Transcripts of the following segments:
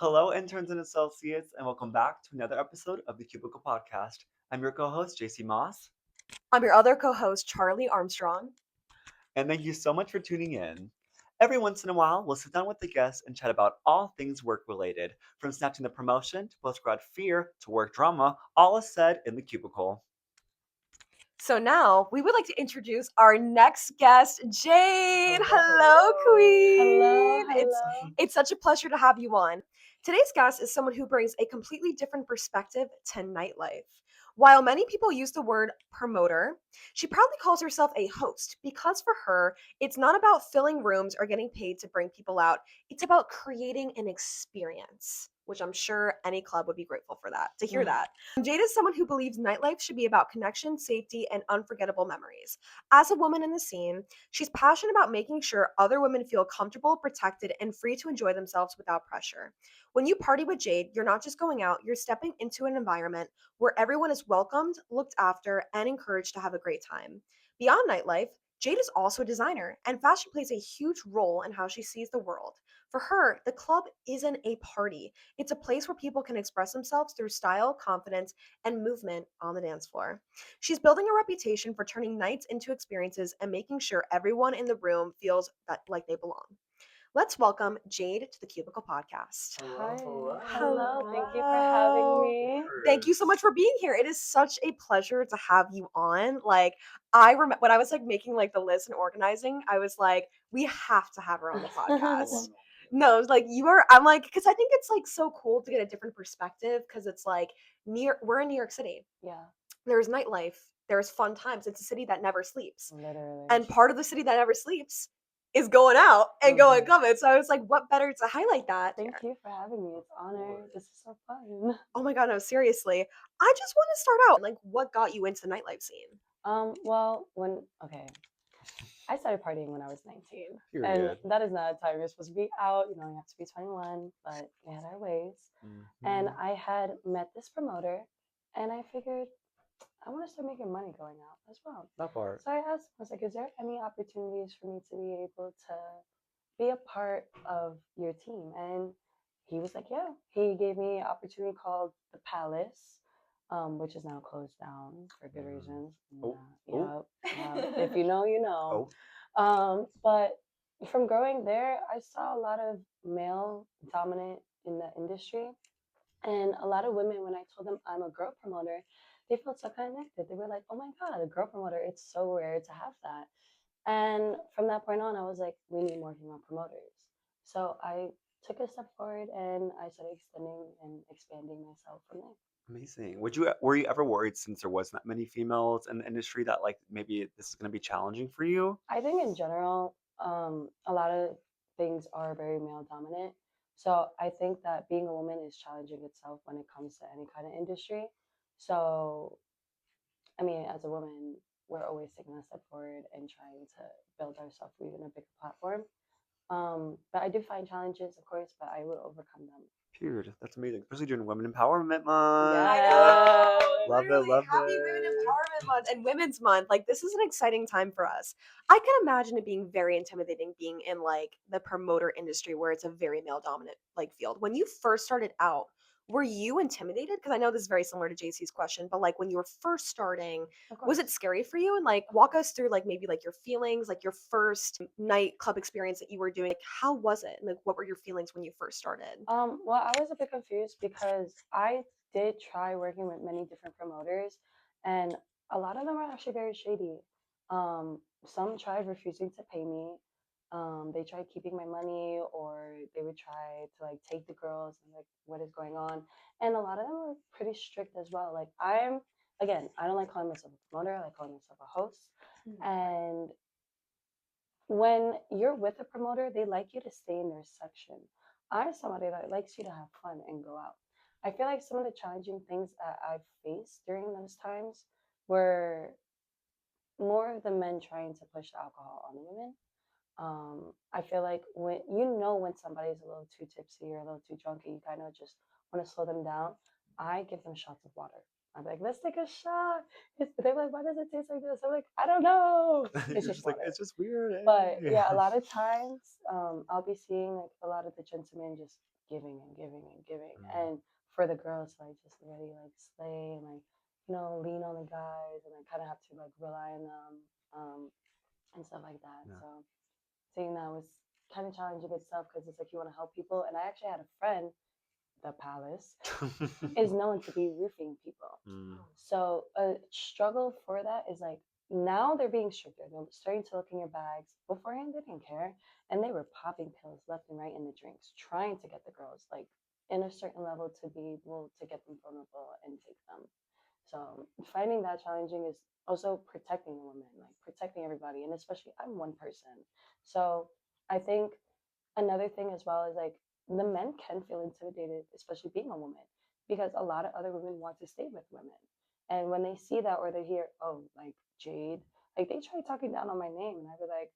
Hello, interns and associates, and welcome back to another episode of the Cubicle Podcast. I'm your co host, JC Moss, I'm your other co host, Charlie Armstrong. and thank you so much for tuning in. Every once in a while, we'll sit down with the guests and chat about all things work related, from snatching the promotion to post grad fear to work drama, all is said in the cubicle. So now we would like to introduce our next guest, Jade. Hello, Hello, Queen. hello. It's such a pleasure to have you on. Today's guest is someone who brings a completely different perspective to nightlife. While many people use the word promoter, she proudly calls herself a host because for her, it's not about filling rooms or getting paid to bring people out. It's about creating an experience, which I'm sure any club would be grateful for that, to hear that. Jade is someone who believes nightlife should be about connection, safety, and unforgettable memories. As a woman in the scene, she's passionate about making sure other women feel comfortable, protected, and free to enjoy themselves without pressure. When you party with Jade, you're not just going out, you're stepping into an environment where everyone is welcomed, looked after, and encouraged to have a great time. Beyond nightlife, Jade is also a designer, and fashion plays a huge role in how she sees the world. For her, the club isn't a party. It's a place where people can express themselves through style, confidence, and movement on the dance floor. She's building a reputation for turning nights into experiences and making sure everyone in the room feels that like they belong. Let's welcome Jade to the Cubicle Podcast. Hi. Hello. Hello. Thank you for having me. Thank you so much for being here. It is such a pleasure to have you on. Like I remember when I was like making like the list and organizing, I was like, we have to have her on the podcast. No, it's like I'm like, because I think it's like so cool to get a different perspective because it's like we're in New York City. Yeah, There's nightlife, there's fun times. It's a city that never sleeps. literally. And part of the city that never sleeps is going out and going clubbing. So I was like, what better to highlight that? Thank you for having me. It's an honor. This is so fun. Oh my god, no, seriously. I just want to start out like what got you into the nightlife scene? Okay, I started partying when I was 19. Period. And that is not a time you're supposed to be out. You have to be 21, but we had our ways. And I had met this promoter, and I figured I want to start making money going out as well. That part. So I asked him, I was like, is there any opportunities for me to be able to be a part of your team? And he was like, yeah. He gave me an opportunity called the Palace, which is now closed down for good reasons. Oh. If you know, you know. But from growing there, I saw a lot of male dominant in the industry. And a lot of women, when I told them I'm a girl promoter, they felt so connected. They were like, oh my God, a girl promoter. It's so rare to have that. And from that point on, I was like, we need more female promoters. So I took a step forward and I started extending and expanding myself from there. Amazing. Were you ever worried since there wasn't that many females in the industry that like maybe this is going to be challenging for you? I think in general, a lot of things are very male dominant. So I think that being a woman is challenging itself when it comes to any kind of industry. So, I mean, as a woman, we're always taking a step forward and trying to build ourselves for even a bigger platform. But I do find challenges, of course, but I will overcome them. Period. That's amazing, especially during Women Empowerment Month. I Yeah. know. Love it, Literally, love happy it. Women Empowerment Month and Women's Month. Like this is an exciting time for us. I can imagine it being very intimidating being in like the promoter industry where it's a very male dominant like field. When you first started out, were you intimidated? Because I know this is very similar to JC's question, but like when you were first starting, Of was course. it scary for you? And like walk us through like maybe like your feelings, like your first nightclub experience that you were doing. Like how was it? Like what were your feelings when you first started? Well, I was a bit confused because I did try working with many different promoters, and a lot of them are actually very shady. Some tried refusing to pay me. They tried keeping my money, or they would try to like take the girls and like what is going on. And a lot of them were pretty strict as well. Like again, I don't like calling myself a promoter. I like calling myself a host. And when you're with a promoter, they like you to stay in their section. I'm somebody that likes you to have fun and go out. I feel like some of the challenging things that I've faced during those times were more of the men trying to push the alcohol on the women. I feel like when somebody's a little too tipsy or a little too drunk and you kind of just want to slow them down, I give them shots of water. I'm like, let's take a shot. They're like, why does it taste like this? I'm like, I don't know. It's You're just just like, water. it's just weird. But yeah, a lot of times I'll be seeing like a lot of the gentlemen just giving and giving and giving. Mm, And for the girls to like just really like slay and like, lean on the guys and like kind of have to like rely on them, and stuff like that. yeah. So seeing that was kind of challenging itself because it's like you want to help people. And I actually had a friend, the palace, is known to be roofing people. Mm, So a struggle for that is like now they're being stricter. They're starting to look in your bags. Beforehand, they didn't care, and they were popping pills left and right in the drinks, trying to get the girls like in a certain level to be able to get them vulnerable and take them. So finding that challenging is also protecting the women, like protecting everybody, and especially I'm one person. So I think another thing as well is like the men can feel intimidated, especially being a woman, because a lot of other women want to stay with women. And when they see that or they hear, oh, like Jade, like they try talking down on my name, and I'd be like,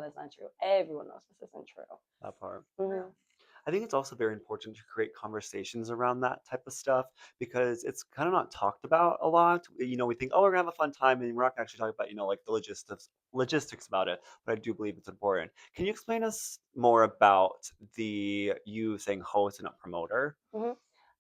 that's not true. Everyone knows this isn't true. that part. Mm-hmm. I think it's also very important to create conversations around that type of stuff because it's kind of not talked about a lot. We think, oh, we're gonna have a fun time, and we're not gonna actually talk about, like the logistics about it. But I do believe it's important. Can you explain us more about the you saying host and not promoter? Hmm.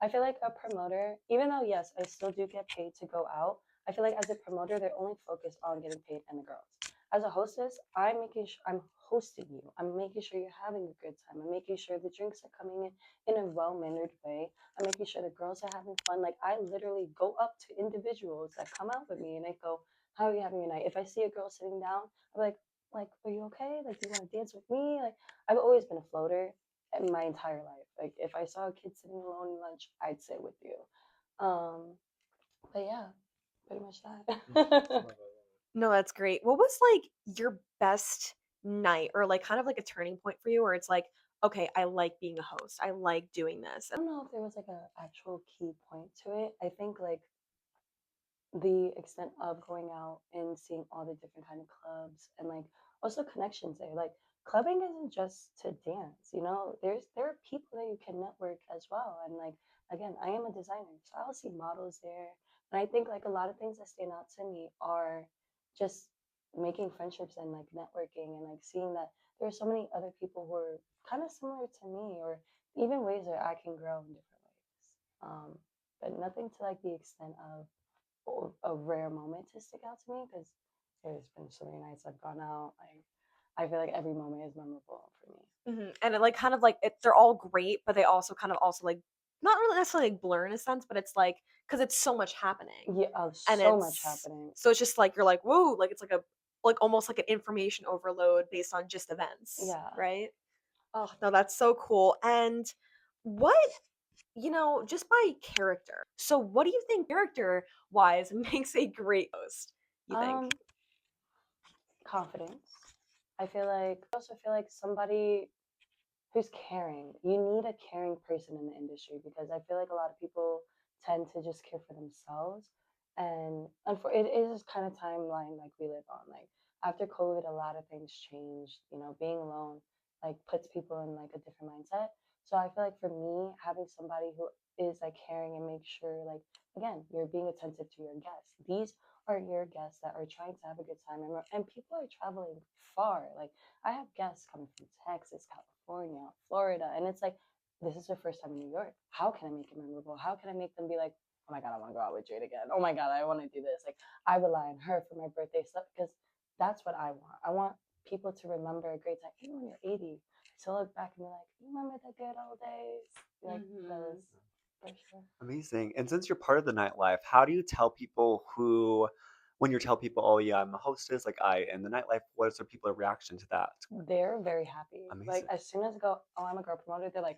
I feel like a promoter, even though yes, I still do get paid to go out, I feel like as a promoter, they're only focused on getting paid and the girls. As a hostess, I'm making sure I'm hosting you. I'm making sure you're having a good time. I'm making sure the drinks are coming in a well mannered way. I'm making sure the girls are having fun. Like I literally go up to individuals that come out with me and I go, "How are you having a night?" If I see a girl sitting down, I'm like, "Are you okay? Like, do you want to dance with me?" Like, I've always been a floater in my entire life. Like if I saw a kid sitting alone in lunch, I'd sit with you. Um, but yeah, pretty much that. No, that's great. What was like your best night or like kind of like a turning point for you where it's like, okay, I like being a host. I like doing this. I don't know if there was like a actual key point to it. I think like the extent of going out and seeing all the different kind of clubs and like also connections there. Like clubbing isn't just to dance, there are people that you can network as well. And like again, I am a designer, so I'll see models there. And I think like a lot of things that stand out to me are just making friendships and like networking and like seeing that there are so many other people who are kind of similar to me or even ways that I can grow in different ways. But nothing to like the extent of a rare moment to stick out to me because there's been so many nights I've gone out. Like I feel like every moment is memorable for me. And it like kind of like they're all great, but they also kind of also like not really necessarily like blur in a sense, but it's like because it's so much happening, Yeah, and so much happening. it's just like you're like whoa, like it's like almost like an information overload based on just events, Yeah. right? Oh no, that's so cool. And what just by character. So, what do you think character wise makes a great host? You think? Um, Confidence. I also feel like somebody who's caring. You need a caring person in the industry because I feel like a lot of people tend to just care for themselves. And for it is kind of timeline like we live on. Like after COVID, a lot of things changed. Being alone like puts people in like a different mindset. So I feel like for me, having somebody who is like caring and make sure like again you're being attentive to your guests. These are your guests that are trying to have a good time and people are traveling far. Like I have guests coming from Texas, California, Florida, and it's like, this is their first time in New York. How can I make it memorable? How can I make them be like, oh my God, I want to go out with Jade again. Oh my God, I want to do this. Like, I rely on her for my birthday stuff because that's what I want. I want people to remember a great time, even when you're 80. To look back and be like, you remember the good old days? Like, those, for sure. Amazing. And since you're part of the nightlife, how do you tell people when you tell people, oh yeah, I'm a hostess, like I in the nightlife, what is their people's reaction to that? They're very happy. Like, Amazing. as soon as I go, oh, I'm a girl promoter, they're like,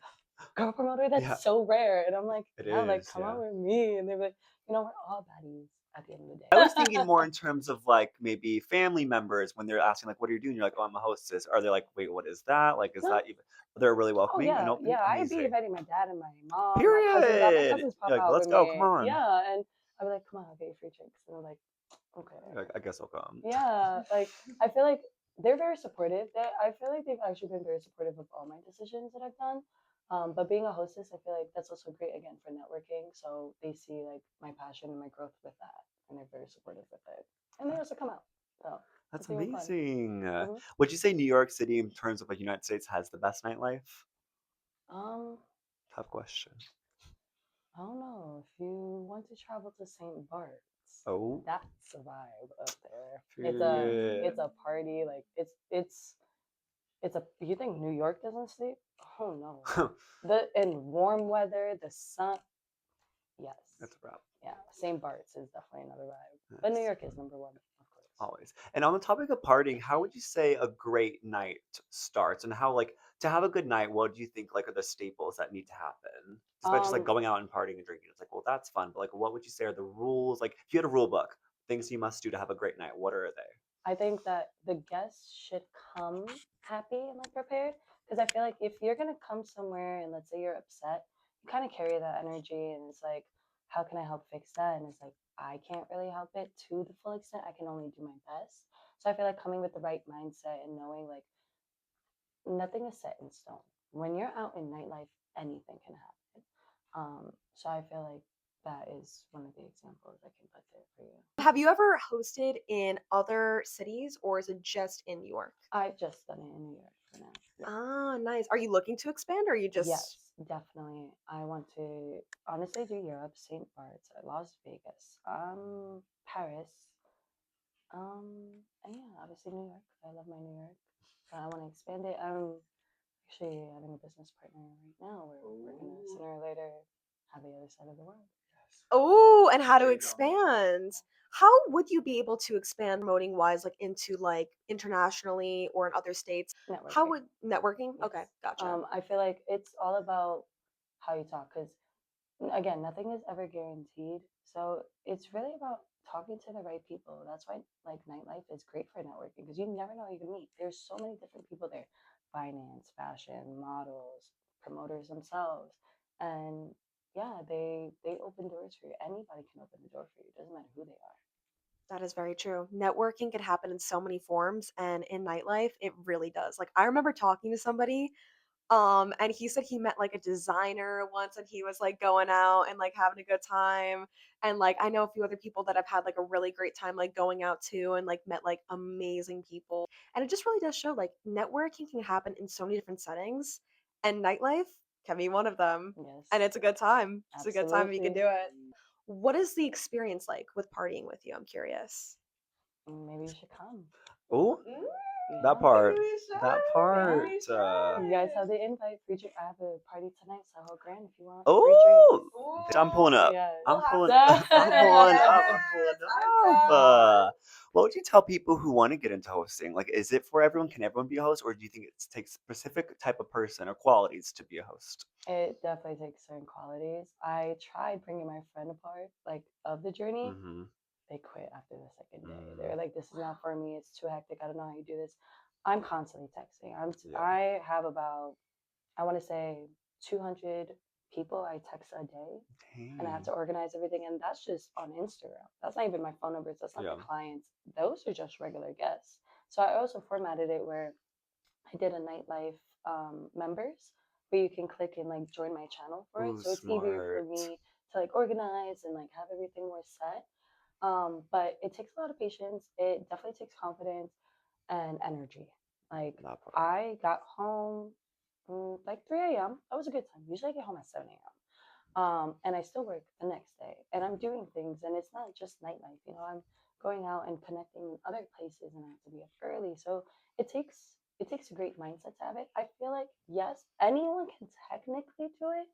girl promoter, Yeah, that's so rare. And I'm like, it yeah, like is. come Yeah. on with me. And they're like, we're all baddies at the end of I was thinking the more day. in terms of like maybe family members when they're asking like, "What are you doing?" You're like, "Oh, I'm a hostess." Are they like, "Wait, what is that?" Like, is No, that even? They're really oh welcoming and yeah, open. yeah. I'd be Amazing. inviting my dad and my mom, my cousins out. My Period. cousins pop You're like, out let's with go. Come me. on. Yeah, and I'd be like, come on, I'll get you free drinks. And they're like, You're like, okay. I guess I'll come. Yeah, like I feel like they're very supportive. I feel like they've actually been very supportive of all my decisions that I've done. But being a hostess, I feel like that's also great again for networking. So they see like my passion and my growth with that, and they're very supportive with it. And they also come out, so That's it's even fun. amazing. Hmm. Would you say New York City, in terms of like United States, has the best nightlife? Um, Tough question. I don't know. If you want to travel to St. Bart's, Oh, that's a vibe up there. period. It's a party. Like it's a. You think New York doesn't sleep? Oh no. The in warm weather, the sun. Yes. That's a wrap. Yeah. St. Bart's is definitely another vibe. But New Yes. York is number one, of course. Always. And on the topic of partying, how would you say a great night starts? And how, like, to have a good night, what do you think, like, are the staples that need to happen? Despite just, like, Um, going out and partying and drinking. It's like, well, that's fun. But, like, what would you say are the rules? Like, if you had a rule book, things you must do to have a great night, what are they? I think that the guests should come happy and like prepared because I feel like if you're gonna come somewhere and let's say you're upset, you kind of carry that energy and it's like, how can I help fix that? And it's like I can't really help it to the full extent. I can only do my best. So I feel like coming with the right mindset and knowing like nothing is set in stone. When you're out in nightlife, anything can happen. So I feel like that is one of the examples I can put there for you. Have you ever hosted in other cities or is it just in New York? I've just done it in New York for now. Yeah. Ah, nice. Are you looking to expand or are you just Yes, definitely. I want to honestly do Europe, St. Bart's, Las Vegas, Paris, and yeah, obviously New York. I love my New York, but I want to expand it. I'm actually having a business partner right now where we're gonna Ooh. sooner or later have the other side of the world. Yes. Oh, and how to Jade on it. expand? How would you be able to expand promoting wise, like into like internationally or in other states? How Networking. would networking? Yes. Okay, gotcha. I feel like it's all about how you talk because again, nothing is ever guaranteed. So it's really about talking to the right people. That's why like nightlife is great for networking because you never know who you can meet. There's so many different people there. Finance, fashion, models, promoters themselves. And yeah, they open doors for you. Anybody can open the door for you. It doesn't matter who they are. That is very true. Networking can happen in so many forms, and in nightlife, it really does. Like I remember talking to somebody, and he said he met like a designer once, and he was like going out and like having a good time. And like I know a few other people that have had like a really great time like going out too, and like met like amazing people. And it just really does show like networking can happen in so many different settings, and nightlife can be one of them. And Yes, it's a good time. It's a good time if you can absolutely. do it. What is the experience like with partying with you? I'm curious. Maybe you should come. Oh, that Yeah. part. Maybe we That should. Maybe part. we You guys should. have the invite. Free drink. I have a party tonight, Soho Grand. If you want free drinks. Oh, I'm pulling Ooh, up. Yes. we'll I'm have pulling. to Yes. I'm plan it. pulling up. I'm Yes, pulling I'm up. down. What would you tell people who want to get into hosting? Like, is it for everyone? Can everyone be a host, or do you think it takes specific type of person or qualities to be a host? It definitely takes certain qualities. I tried bringing my friend a part, like of the journey. Mm-hmm. They quit after the second day. They Mm, were like, "This is not for me. It's too hectic. I don't know how you do this." I'm constantly texting. yeah. I have about I want to say 200 people I text a day, and I have Dang. to organize everything. And that's just on Instagram. That's not even my phone numbers. That's not the Yeah. clients. Those are just regular guests. So I also formatted it where I did a nightlife members where you can click and like join my channel for it. Ooh, So it's easier for smart. me to like organize and like have everything more set. But it takes a lot of patience. It definitely takes confidence and energy. Like That part. I got home like 3 a.m. That was a good time. Usually I get home at 7 a.m. And I still work the next day and I'm doing things and it's not just nightlife, I'm going out and connecting in other places and I have to be up early. So it takes a great mindset to have it. I feel like yes, anyone can technically do it,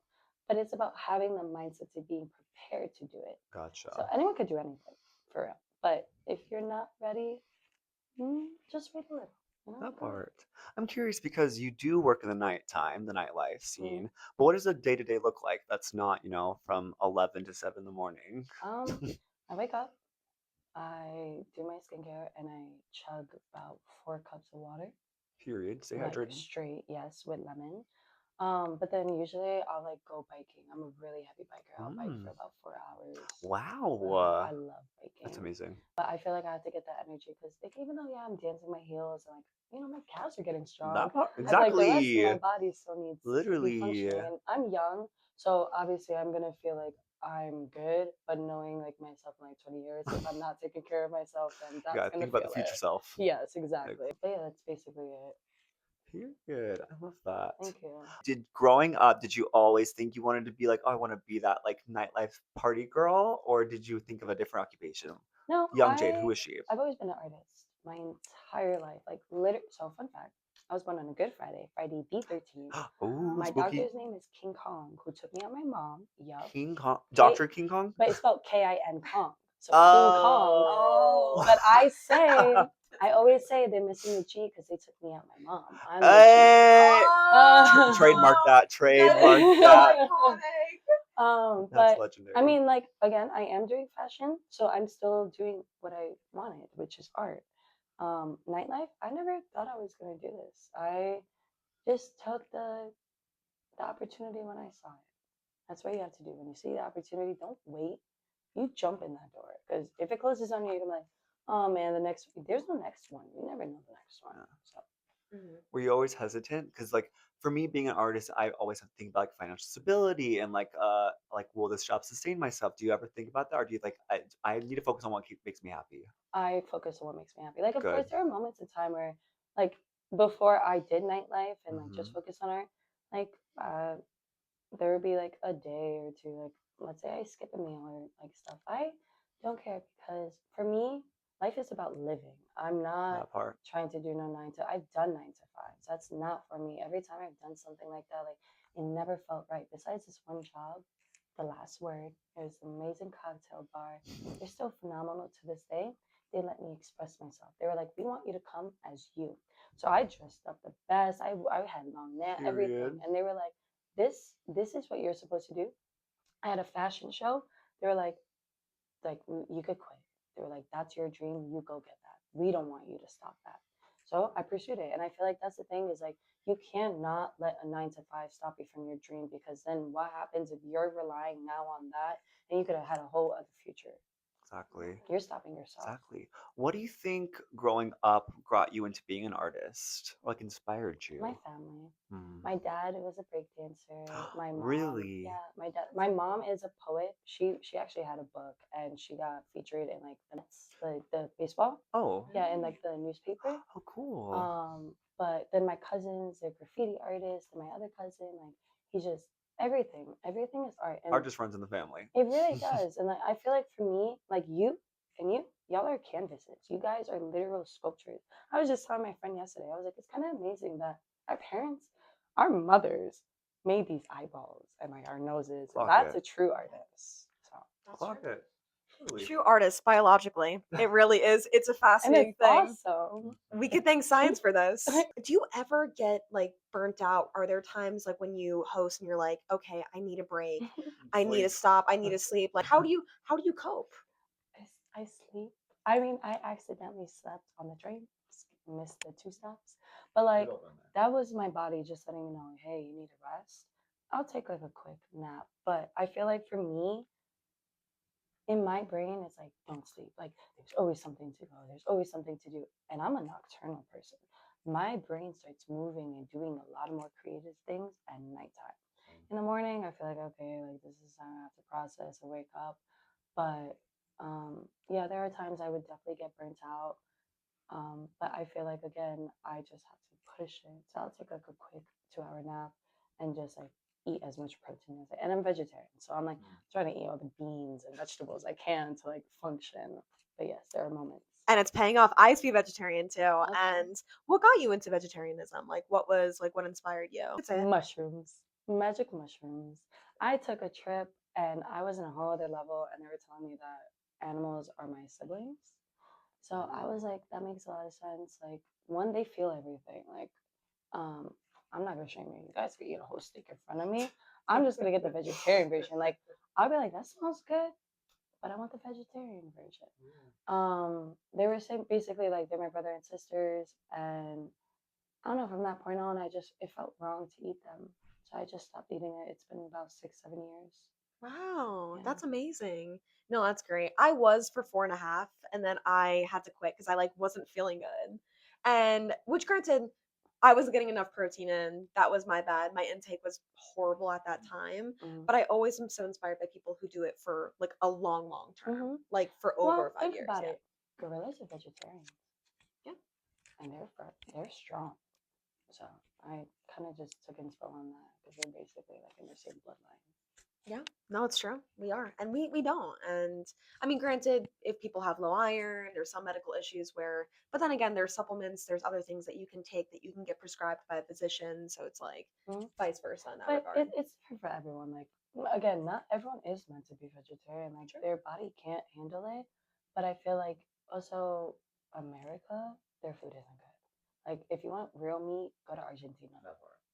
but it's about having the mindset to being prepared to do it. So Gotcha. anyone could do anything for real. But if you're not ready, just wait a little. That Go part. I'm curious because you do work in the nighttime, the nightlife ahead. scene. But what does a day to day look like that's not, from 11 to 7 in the morning? I wake up, I do my skincare, and I chug about 4 cups of water, Period. Stay like hydrated. straight, yes, with lemon. But then usually I'll like go biking. I'm a really heavy biker. I'll bike for Mm. about 4 hours. Wow. I love That's biking, amazing. but I feel like I have to get that energy because like even though yeah I'm dancing my heels and like my calves are getting strong, That part. I feel like the rest of Exactly. my body still needs to be Literally. functioning, and I'm young, so obviously I'm gonna feel like I'm good, but knowing like myself in like 20 years, if I'm not taking care of myself, then You that's gotta gonna think about the feel future it. self. Yes, Like, exactly. But yeah, that's basically it. Period. I love that. Thank you. Did growing up, did you always think you wanted to be like, oh, I want to be that like nightlife party girl, or did you think of a different occupation? No, Young Jade, who is she? I've always been an artist my entire life. Like literally. So fun fact, I was born on a Good Friday, Friday the 13th. Oh, My spooky. doctor's name is King Kong, who took me out my mom. Yup. King Kong, K, Doctor King Kong. but it's spelled Kin Kong. So King Kong. Oh. But I always say they're missing the G because they took me out my mom. I'm the G. Hey. Oh, Trademark that. that is Trademark so that. iconic. That's But I legendary. mean, like again, I am doing fashion, so I'm still doing what I wanted, which is art. Nightlife. I never thought I was gonna do this. I just took the opportunity when I saw it. That's what you have to do. When you see the opportunity, don't wait. You jump in that door because if it closes on you, you're like, oh man, there's no next one. You never know the next one. Yeah. So Mhm. Were you always hesitant? Because like for me, being an artist, I always have to think about like financial stability and like will this job sustain myself? Do you ever think about that, or do you like I need to focus on what makes me happy? I focus on what makes me happy. Like, of course, Good. there are moments in time where, like, before I did nightlife and like Mm-hmm. just focus on art, like, there would be like a day or two, like, let's say I skip a meal or like stuff. I don't care because for me, life is about living. I'm not That part. trying to do no nine to. I've done 9 to 5s. That's not for me. Every time I've done something like that, like it never felt right. Besides this one job, the last word. It was an amazing cocktail bar. They're still phenomenal to this day. They let me express myself. They were like, "We want you to come as you." So I dressed up the best. I had long nail, everything, Period. and they were like, "This is what you're supposed to do." I had a fashion show. They were like you could quit. They were like, "That's your dream. You go get that. We don't want you to stop that." So I pursued it, and I feel like that's the thing is like you cannot let a 9 to 5 stop you from your dream because then what happens if you're relying now on that and you could have had a whole other future? Exactly. You're stopping yourself. Exactly. What do you think growing up got you into being an artist? Or, like inspired My you? family. Hmm. My dad was a break dancer. My mom, Really? yeah, my mom is a poet. She actually had a book and she got featured in like the Mets, the baseball. Oh. Yeah, in like the newspaper. Oh, cool. But then my cousins, they're graffiti artists, and my other cousin, like he just everything. Everything is art. Art And just runs in the family. it really does. And like, I feel like for me, like y'all are canvases. You guys are literal sculptures. I was just telling my friend yesterday, I was like, it's kind of amazing that our parents, our mothers, made these eyeballs and like our noses. And Clock that's it. a true artist. So, That's Clock true. it. Truly. True artist biologically. It really is. It's a and it's fascinating thing. awesome. We could thank science for this. Do you ever get like burnt out? Are there times like when you host and you're like, okay, I need a break. I need to Sleep. stop. I need to sleep. Like how do you cope? I sleep. I mean, I accidentally slept on the train, missed the 2 stops. But like, that was my body just letting me know, hey, you need to rest. I'll take like a quick nap. But I feel like for me, in my brain, it's like, don't sleep. Like, there's always something to go, there's always something to do. And I'm a nocturnal person. My brain starts moving and doing a lot more creative things at nighttime. In the morning, I feel like, okay, like this is time I have to process and wake up. But yeah, there are times I would definitely get burnt out. But I feel like again, I just have to push it. So I'll take like a quick 2 hour nap and just like eat as much protein as and I'm vegetarian, so I'm like trying to eat all the beans and vegetables I can to like function. But yes, there are moments. And it's paying off. I used to be a vegetarian too. Okay. And what got you into vegetarianism? Like what inspired you? Say it. Mushrooms, magic mushrooms. I took a trip and I was in a whole other level, and they were telling me that animals are my siblings. So I was like, that makes a lot of sense. Like, one, they feel everything. Like, um, I'm not gonna shame you. You guys can eat a whole steak in front of me. I'm just gonna get the vegetarian version. Like, I'll be like, that smells good, but I want the vegetarian version. They were saying basically like they're my brother and sisters, and I don't know, from that point on, it felt wrong to eat them, so I just stopped eating it. It's been about 6, 7 years. Wow, Yeah. that's amazing. No, that's great. I was for 4.5, and then I had to quit because I like wasn't feeling good. And which granted, I wasn't getting enough protein in. That was my bad. My intake was horrible at that time. Mm-hmm. But I always am so inspired by people who do it for like a long, long term. Mm-hmm. Like for over Well, 5 think years. about Yeah. it. Gorillas are vegetarians, Yeah. and they're strong. So I kind of just took inspo on that because we're basically like in the same bloodline. Yeah, no, it's true. We are, and we don't. And I mean, granted, if people have low iron, there's some medical issues where, but then again, there's supplements, there's other things that you can take that you can get prescribed by a physician. So it's like Mhm. vice versa in that But regard. it's different for everyone. Like again, not everyone is meant to be vegetarian. Like Sure. their body can't handle it. But I feel like also America, their food isn't good. Like if you want real meat, go to Argentina.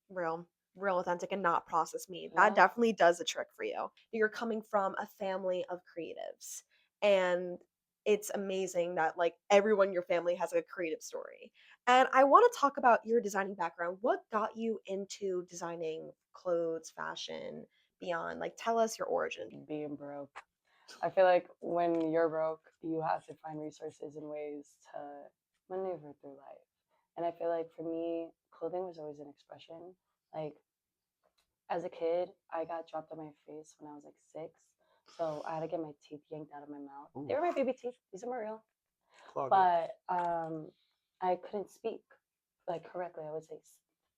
Real, real authentic and not processed meat. That Yeah. definitely does a trick for you. You're coming from a family of creatives, and it's amazing that like everyone in your family has a creative story. And I want to talk about your designing background. What got you into designing clothes, fashion, beyond? Like tell us your origin. Being broke. I feel like when you're broke, you have to find resources and ways to maneuver through life. And I feel like for me, clothing was always an expression. Like as a kid, I got dropped on my face when I was like 6. So I had to get my teeth yanked out of my mouth. They Ooh, were my baby teeth. These are real. clog it. But I couldn't speak like correctly. I would say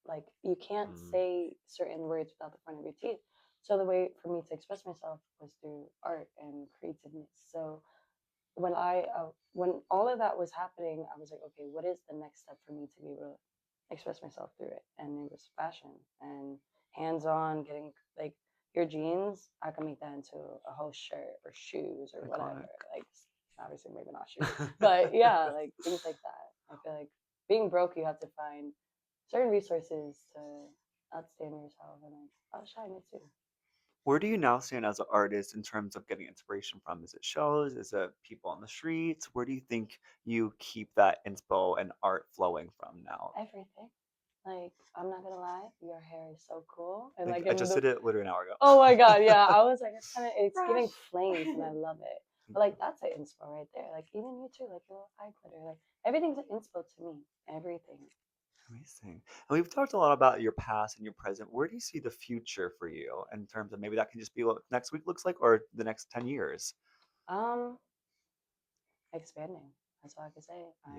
like you can't Mm, say certain words without the front of your teeth. So the way for me to express myself was through art and creativeness. So when all of that was happening, I was like, okay, what is the next step for me to be able to express myself through it? And it was fashion and hands-on, getting like your jeans. I can make that into a whole shirt or shoes or whatever. iconic. Like obviously maybe not shoes, but yeah, like things like that. I feel like being broke, you have to find certain resources to outstand yourself and like outshine it too. Where do you now stand as an artist in terms of getting inspiration from? Is it shows? Is it people on the streets? Where do you think you keep that inspo and art flowing from now? Everything. Like, I'm not gonna lie, your hair is so cool. And Thank like you. I in just the did it literally an hour oh my god, ago. yeah. I was like, it's Fresh. giving flames and I love it. Thank But like you. that's an inspo right there. Like even you too, like your little eye glitter. Like everything's an inspo to me. Everything. Amazing. And we've talked a lot about your past and your present. Where do you see the future for you in terms of maybe that can just be what next week looks like or the next 10 years? Um, expanding. That's all I can say. I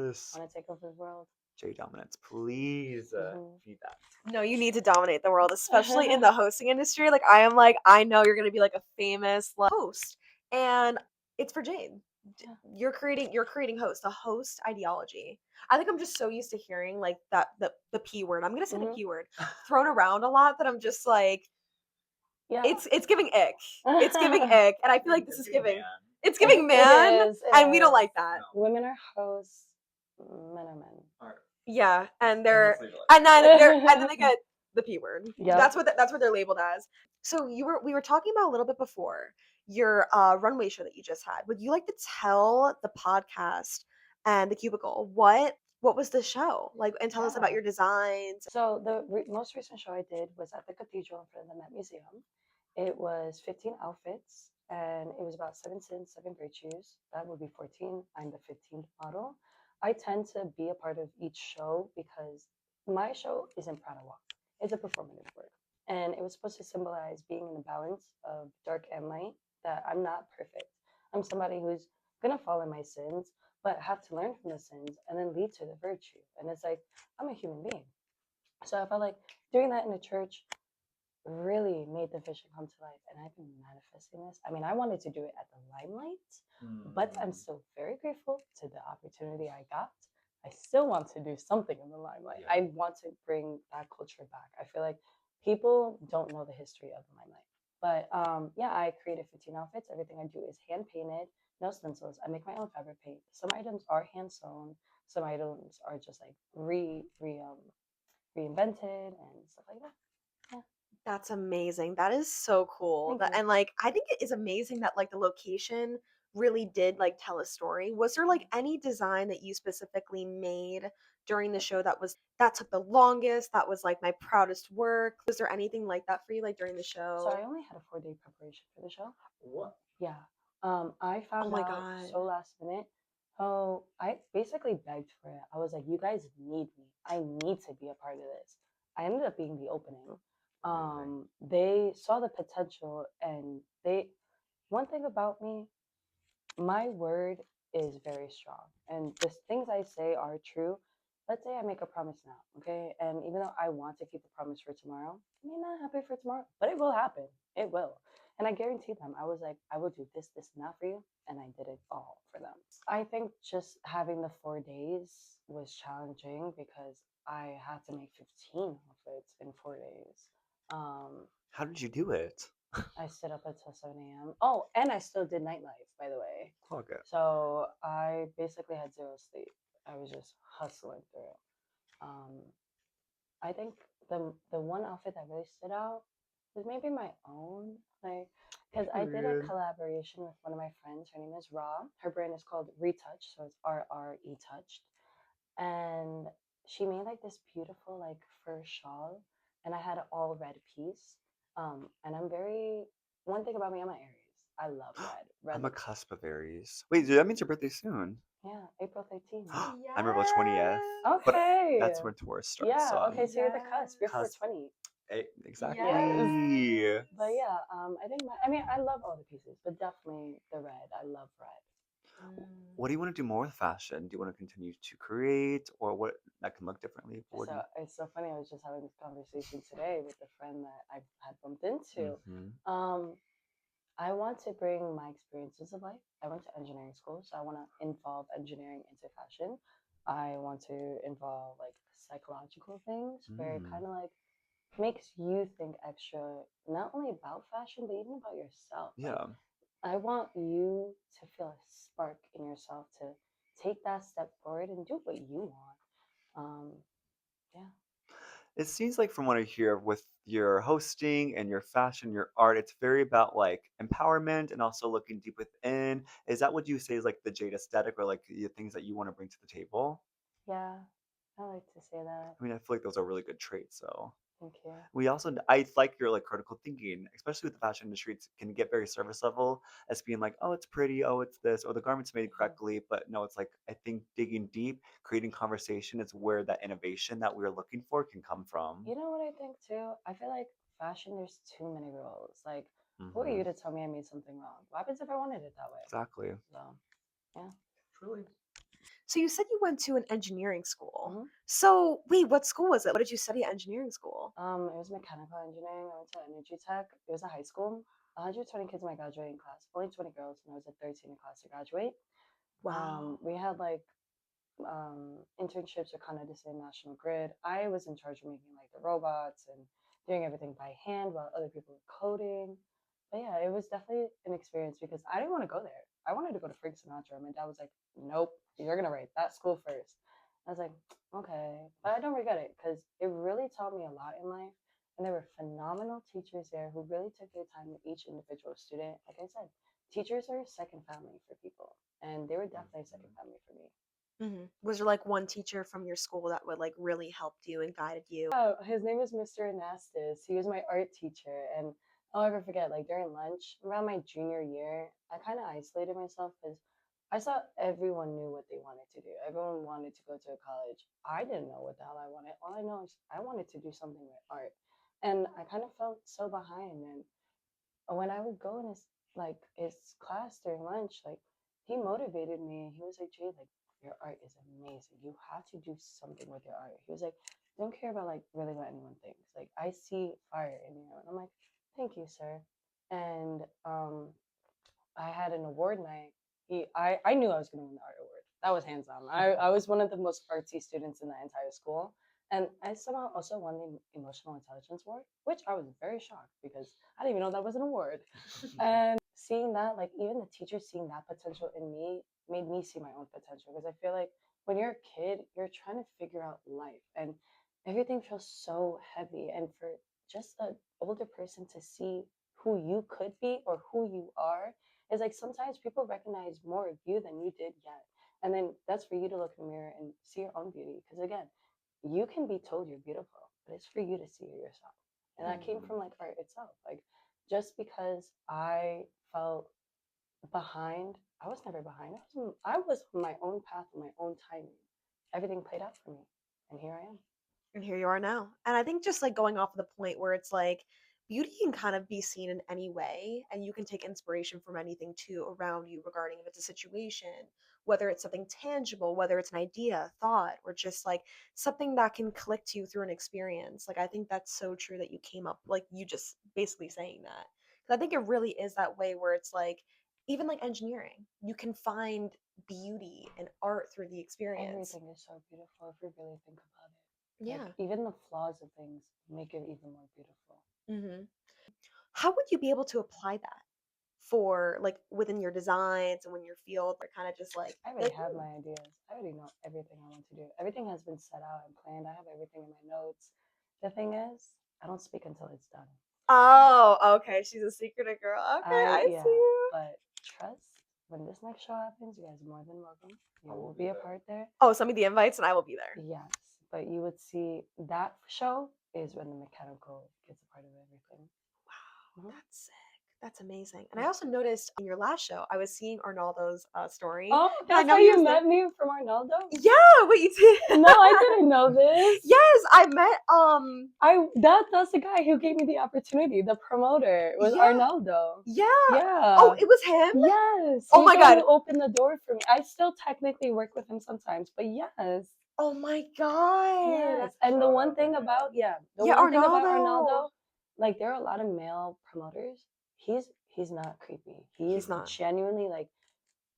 Yes. wanna take over the world. J Dominance, please Hmm. feed that. No, you need to dominate the world, especially in the hosting industry. Like I am like I know you're going to be like a famous like, host. And it's for Jade. Yeah. You're creating host, the host ideology. I think I'm just so used to hearing like that the P word. I'm going to say the Hmm. P word thrown around a lot that I'm just like Yeah. it's giving ick. It's giving ick and I feel like this is Giving giving man. it's It, giving it man is. It and we don't is. like that. No. Women are hosts. Men are men. Alright. Yeah, and And they're let's leave it and then they get the P word. Yep. That's what they're labeled as. So we were talking about a little bit before your runway show that you just had. Would you like to tell the podcast and the cubicle what was the show like, and tell us about Yeah. your designs? So the most recent show I did was at the cathedral in front of the Met Museum. It was 15 outfits, and it was about 7 sins, 7 virtues. That would be 14. I'm the 15th model. I tend to be a part of each show because my show isn't Prada Walk. It's a performative work. And it was supposed to symbolize being in the balance of dark and light, that I'm not perfect. I'm somebody who's going to fall in my sins, but have to learn from the sins and then lead to the virtue. And it's like, I'm a human being. So I felt like doing that in the church really made the vision come to life. And I've been manifesting this. I mean, I wanted to do it at the limelight, but I'm still very grateful to the opportunity I got. I still want to do something in the limelight. Yeah. I want to bring that culture back. I feel like people don't know the history of the limelight. But yeah, I created 15 outfits. Everything I do is hand painted, no stencils. I make my own fabric paint. Some items are hand sewn. Some items are just like reinvented and stuff like that. Yeah, That's amazing. That is so cool. thank you. And like I think it is amazing that like the location really did like tell a story. Was there like any design that you specifically made during the show that took the longest, that was like my proudest work? Was there anything like that for you like during the So I show? only had a 4-day preparation for the show. What? Yeah. I Oh found my out god. so last minute. Oh, I basically begged for it. I was like, you guys need me. I need to be a part of this. I ended up being the opening. Amazing. They saw the potential and one thing about me, my word is very strong. And the things I say are true. let's say I make a promise now, okay? And even though I want to keep the promise for tomorrow, it may not happen for tomorrow, but it will happen. It will. And I guarantee them, I was like, I will do this, and that for you. And I did it all for them. I think just having the 4 days was challenging because I had to make 15 outfits in 4 days. Um, How did you do it? I stayed up until 7 a.m. Oh, and I still did nightlife, by the way. Okay. So I basically had zero sleep. I was just hustling through. Um, I think the one outfit that really stood out was maybe my own, like, because I did a Period. collaboration with one of my friends. Her name is Ra. Her brand is called Retouch, so it's RRE Touched, and she made like this beautiful like fur shawl, and I had an all red piece. And I'm very one thing about me, I'm an Aries. I love red. Red I'm a looks cusp of Aries. Wait, that means your birthday's soon. yeah, April 13th. I'm April 20th, Yes. but Okay. that's when Taurus starts, so Yeah, I'm okay, so you're the cusp. You're cusp. 420. Yes. Exactly. But yeah, I think I mean I love all the pieces, but definitely the red. I love red. What do you want to do more with fashion? Do you want to continue to create, or what that can look differently? What do So you? it's so funny. I was just having this conversation today with a friend that I had bumped into. Mm-hmm. Um, I want to bring my experiences of life. I went to engineering school, so I want to involve engineering into fashion. I want to involve like psychological things where it Mm. kind of like makes you think extra, not only about fashion, but even about yourself. Like, Yeah. I want you to feel a spark in yourself to take that step forward and do what you want. Um, yeah. It seems like from what I hear with your hosting and your fashion, your art, it's very about like empowerment and also looking deep within. Is that what you say is like the Jade aesthetic or like the things that you want to bring to the table? Yeah, I like to say that. I mean, I feel like those are really good traits. So Thank you. we also, I like your like critical thinking, especially with the fashion industry. It can get very surface level as being like, oh, it's pretty, oh, it's this, or the garment's made Mhm. correctly. But no, it's like I think digging deep, creating conversation is where that innovation that we're looking for can come from. You know what I think too? I feel like fashion, there's too many rules. Like, who are Hmm. you to tell me I made something wrong? What happens if I wanted it that way? Exactly. So, yeah. Truly. So you said you went to an engineering school. hmm So wait, what school was it? What did you study at engineering school? It was mechanical engineering. I went to energy tech. It was a high school. 120 kids in my graduating class, only 20 girls, and I was a 13 in class to graduate. Wow. We had like internships are kind of the same national grid. I was in charge of making like the robots and doing everything by hand while other people were coding. But yeah, it was definitely an experience because I didn't want to go there. I wanted to go to Frank Sinatra. My dad was like, "Nope, you're gonna write that school first." I was like, "Okay," but I don't regret it because it really taught me a lot in life. And there were phenomenal teachers there who really took their time with each individual student. Like I said, teachers are a second family for people, and they were definitely a second family for me. Was there like one teacher from your school that would like really helped you and guided you? His name is Mr. Anastas. He was my art teacher, and I'll never forget. Like during lunch, around my junior year, I kind of isolated myself because I saw everyone knew what they wanted to do. Everyone wanted to go to a college. I didn't know what the hell I wanted. All I know is I wanted to do something with art, and I kind of felt so behind. And when I would go in his class during lunch, like he motivated me. He was like, Jade, like your art is amazing. You have to do something with your art. He was like, don't care about like really what anyone thinks. Like I see fire in you. And I'm like, thank you, sir. And I had an award night. I knew I was gonna win the art award. That was hands down. I was one of the most artsy students in the entire school. And I somehow also won the emotional intelligence award, which I was very shocked because I didn't even know that was an award. And seeing that, like even the teachers seeing that potential in me made me see my own potential because I feel like when you're a kid, you're trying to figure out life and everything feels so heavy. And for just an older person to see who you could be or who you are is like sometimes people recognize more of you than you did yet. And then that's for you to look in the mirror and see your own beauty. Because again, you can be told you're beautiful, but it's for you to see it yourself. And that came from like art itself. Like just because I felt behind, I was never behind. I was on my own path, on my own timing. Everything played out for me, and here I am. And here you are now. And I think just like going off of the point where it's like beauty can kind of be seen in any way, and you can take inspiration from anything too around you regarding if it's a situation, whether it's something tangible, whether it's an idea, thought, or just like something that can click to you through an experience. Like I think that's so true that you came up like you just basically saying that. 'Cause I think it really is that way where it's like even like engineering, you can find beauty and art through the experience. Everything is so beautiful if you really think about it. Like Yeah. even the flaws of things make it even more beautiful. Hmm. How would you be able to apply that for like within your designs and when your field are kind of just like I already like have my ideas. I already know everything I want to do. Everything has been set out and planned. I have everything in my notes. The thing is, I don't speak until it's done. oh, okay, she's a secretive girl. Okay, I see Yeah, you. but trust, when this next show happens, you guys are more than welcome. You will be a part there. Oh, send me the invites and I will be there. Yes, but you would see that show is when the mechanical gets a part of everything. Wow, Mhm. that's sick. That's amazing. And I also noticed in your last show, I was seeing Arnaldo's story, Oh, and I that's know how he you was there. met me from Arnaldo? Yeah, wait, you did? No, I didn't know this. Yes, I met. That's the guy who gave me the opportunity. The promoter was Yeah, Arnaldo. yeah. Oh, Yeah. it was him. Yes, Oh he's my the one god. who opened the door for me. I still technically work with him sometimes, but yes. Oh my god. Yes. And the one thing about the Yeah, one thing about Arnaldo. Arnaldo, like there are a lot of male promoters. He's not creepy. He's He's not. genuinely like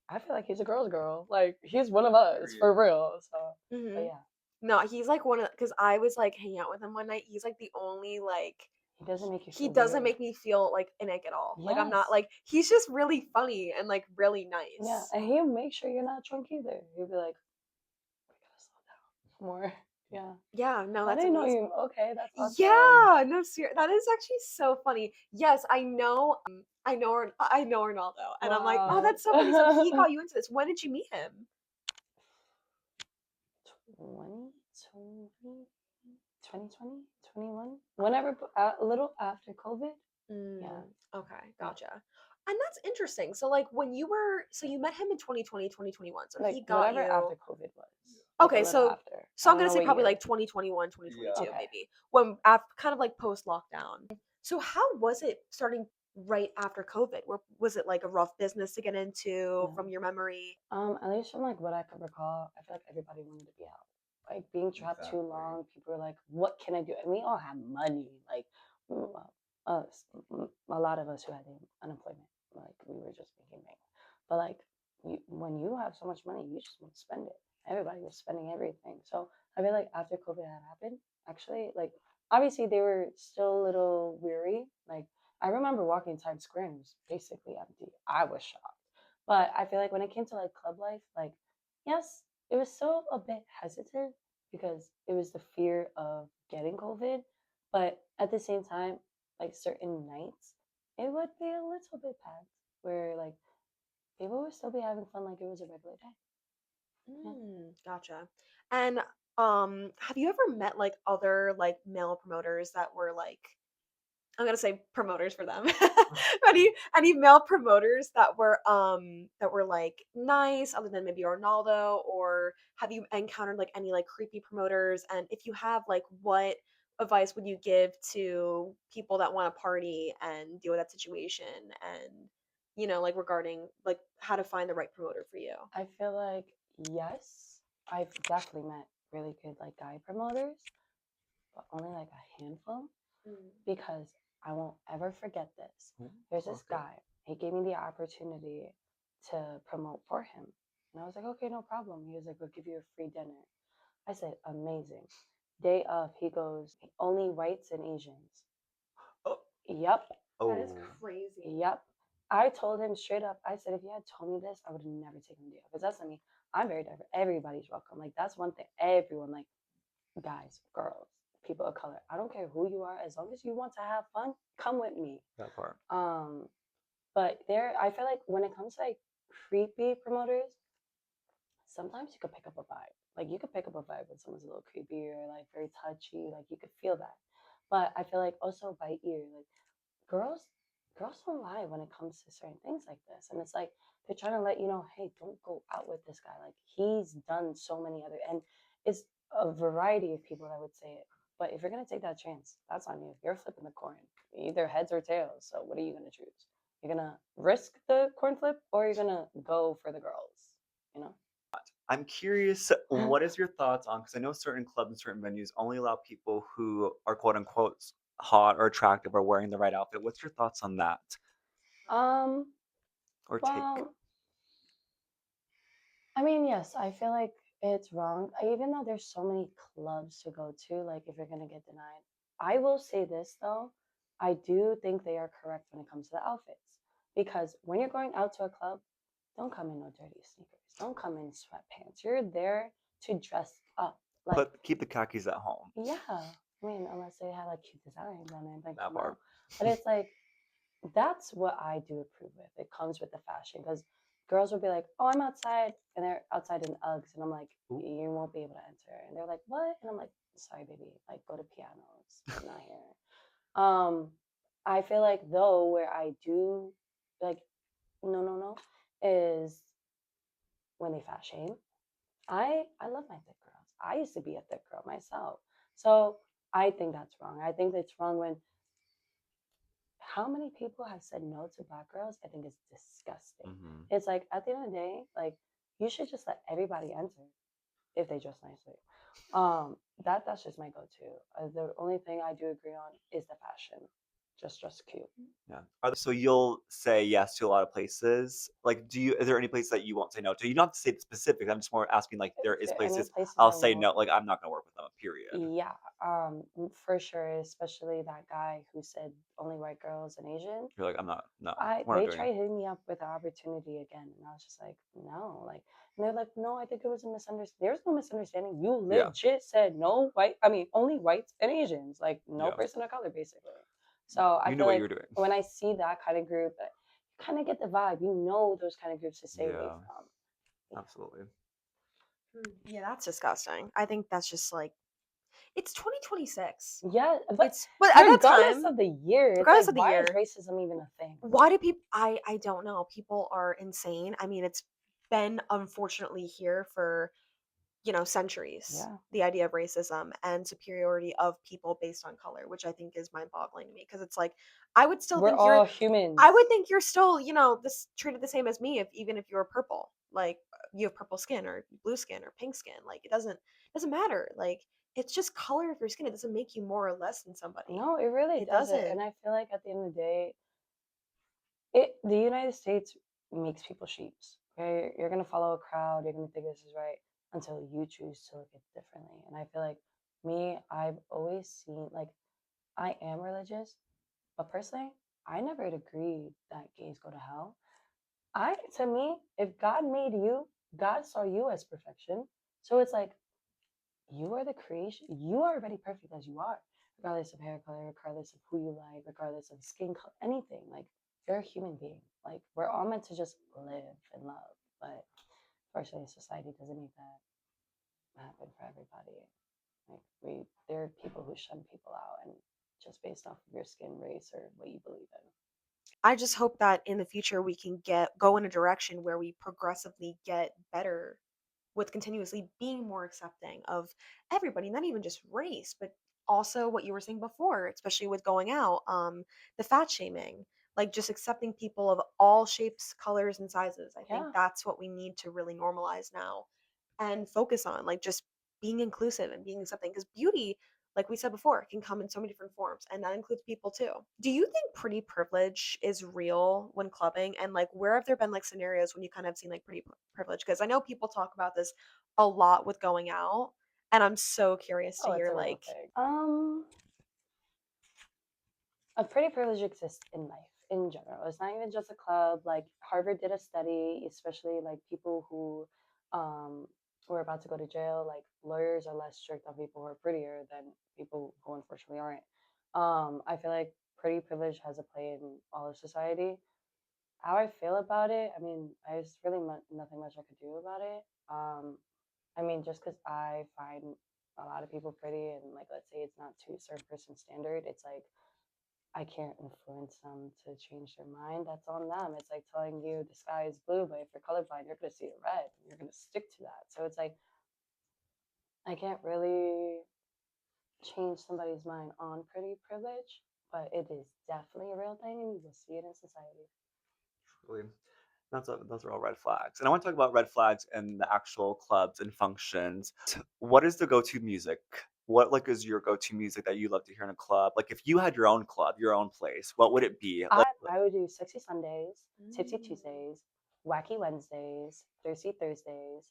I feel like he's a girl's girl. Like he's one of us for real. So, but Hmm. yeah, No, he's like one of because I was like hanging out with him one night. He's like the only like he doesn't make you he feel doesn't weird. make me feel like an ick at all. Like I'm not Yes. like he's just really funny and like really Yeah, nice. and he'll make sure you're not drunk either. He'll be like, "We gotta slow down more." Yeah, Yeah, no, I that's didn't know amazing. you. Okay, that's awesome. Yeah, no, that is actually so funny. Yes, I know Ronaldo, and I'm like, oh, Wow. that's so funny. So he got you into this. When did you meet him? 2020, 2020, 21. Whenever, a little after COVID. Yeah. Okay, Yeah. gotcha. And that's interesting. So like when you were, so you met him in 2020, 2021. So Like he got whatever you. after COVID was. Like a Okay, little so after. so I I'm don't gonna know say what probably year. like 2021, 2022, Okay. maybe when after kind of like post lockdown. So how was it starting right after COVID? Where was it like a rough business to get into No. from your memory? At least from like what I could recall, I feel like everybody wanted to be out. Like being trapped too long, people were like, "What can I do?" And we all have money. Like well, us, a lot of us who had unemployment, like we were just making bank. But like when you have so much money, you just want to spend it. Everybody was spending everything. So I feel like after COVID had happened, actually, like obviously they were still a little weary. Like I remember walking Times Square and it was basically empty. I was shocked. But I feel like when it came to like club life, like yes, it was still a bit hesitant because it was the fear of getting COVID. But at the same time, like certain nights, it would be a little bit packed where like people would still be having fun like it was a regular day. Yeah. Gotcha. And have you ever met like other like male promoters that were like I'm gonna say promoters for them. Any male promoters that were like nice other than maybe Arnaldo, or have you encountered like any like creepy promoters? And if you have, like what advice would you give to people that want to party and deal with that situation and like regarding like how to find the right promoter for you? I feel like yes, I've definitely met really good like guy promoters, but only like a handful Mm. because I won't ever forget this. There's this guy. He gave me the opportunity to promote for him. And I was like, okay, no problem. He was like, we'll give you a free dinner. I said, amazing. Day of, he goes, only whites and Asians. Oh, Yep. That is oh, crazy. Yep. I told him straight up, I said, if you had told me this, I would have never taken the deal. Because that's not me. I'm very diverse. Everybody's welcome. Like, that's one thing. Everyone, like, guys, girls, people of color. I don't care who you are. As long as you want to have fun, come with me. that part. Um, but I feel like when it comes to like creepy promoters, sometimes you could pick up a vibe. Like you could pick up a vibe when someone's a little creepy or like very touchy. Like you could feel that. But I feel like also by ear, like girls, girls don't lie when it comes to certain things like this. And it's like they're trying to let you know, hey, don't go out with this guy. Like he's done so many other, and it's a variety of people that would say it. But if you're gonna take that chance, that's on you. You're flipping the coin, either heads or tails. So what are you gonna choose? You're gonna risk the coin flip, or you're gonna go for the girls. You know? I'm curious, what is your thoughts on, because I know certain clubs and certain venues only allow people who are quote unquote hot or attractive or wearing the right outfit. What's your thoughts on that um. or take? Well, I mean, yes, I feel like it's wrong. Even though there's so many clubs to go to, like if you're gonna get denied, I will say this though, I do think they are correct when it comes to the outfits. Because when you're going out to a club, don't come in no dirty sneakers. Don't come in sweatpants. You're there to dress up. Like, Keep the khakis at home. yeah. I mean, unless they have like cute designs on it, then That come out. part. But it's like that's what I do approve with. It comes with the fashion because girls will be like, "Oh, I'm outside," and they're outside in Uggs, and I'm like, Ooh. "You won't be able to enter." And they're like, "What?" And I'm like, "Sorry, baby. Like, go to pianos. I'm not here." I feel like though where I do like no is when they fat shame. I love my thick girls. I used to be a thick girl myself, so I think that's wrong. I think it's wrong when how many people have said no to black girls? I think it's disgusting. Hmm. It's like at the end of the day, like you should just let everybody enter if they dress nicely. That's just my go-to. The only thing I do agree on is the fashion. Just dress cute. Yeah. So you'll say yes to a lot of places. Like, is there any place that you won't say no to? You don't have to say the specific. I'm just more asking, like, there Is is there any places places I'll I say won't? no, like, I'm not gonna work with them, period. Yeah, for sure. Especially that guy who said only white girls and Asians. You're like, I'm not, no, I we're not they doing it. tried hitting me up with the opportunity again, and I was just like, no, like, and they're like, no, I think it was a misunderstanding. There's no misunderstanding. You Yeah. legit said no white. I mean, only whites and Asians, like no Yeah. person of color, basically. So I You knew feel what you like were doing. when I see that kind of group, you kind of get the vibe. You know those kind of groups to stay away Yeah, from. Yeah. absolutely. Yeah, that's disgusting. I think that's just like it's 2026. Yeah, but But at that regardless time, of the year, it's like, regardless of the why is year, racism even a thing? why do people I don't know. People are insane. I mean, it's been unfortunately here for centuries, Yeah, the idea of racism and superiority of people based on color, which I think is mind-boggling to me because it's like I would still we're think all I humans. would think you're still, this treated the same as me if even if you're purple. Like you have purple skin or blue skin or pink skin. Like it doesn't matter. Like it's just color of your skin. It doesn't make you more or less than somebody. No, it really It doesn't. doesn't. And I feel like at the end of the day, the United States makes people sheeps. Okay, you're gonna follow a crowd. You're gonna think this is right until you choose to look at it differently. And I feel like me, I've always seen like I am religious, but personally, I never agreed that gays go to hell. To me, if God made you, God saw you as perfection. So it's like you are the creation. You are already perfect as you are, regardless of hair color, regardless of who you like, regardless of skin color, anything. Like you're a human being. Like we're all meant to just live and love. But fortunately, society doesn't make that happen for everybody. Like there are people who shun people out, and just based off of your skin, race, or what you believe in. I just hope that in the future we can go in a direction where we progressively get better with continuously being more accepting of everybody, not even just race, but also what you were saying before, especially with going out, the fat shaming, like just accepting people of all shapes, colors, and sizes. I think Yeah, that's what we need to really normalize now and focus on, like just being inclusive and being accepting. Because beauty, like we said before, can come in so many different forms, and that includes people too. Do you think pretty privilege is real when clubbing? And like, where have there been like scenarios when you kind of seen like privilege? Because I know people talk about this a lot with going out, and I'm so curious to oh, it's hear a real like, thing. A pretty privilege exists in life in general. It's not even just a club. Like Harvard did a study, especially like people who um, were about to go to jail. Like lawyers are less strict on people who are prettier than people who unfortunately aren't. I feel like pretty privilege has a play in all of society. How I feel about it, I mean, there's really nothing much I could do about it. I mean, just because I find a lot of people pretty, and like, let's say it's not to a certain person's standard, it's like I can't influence them to change their mind. That's on them. It's like telling you the sky is blue, but if you're colorblind, you're going to see it red. You're going to stick to that. So it's like, I can't really change somebody's mind on pretty privilege, but it is definitely a real thing and you will see it in society. Truly. Those are all red flags. And I want to talk about red flags in the actual clubs and functions. What is the go-to music? What like is your go-to music that you love to hear in a club? Like if you had your own club, your own place, what would it be? I would do Sexy Sundays, Tipsy Mm. Tuesdays, Wacky Wednesdays, Thirsty Thursdays,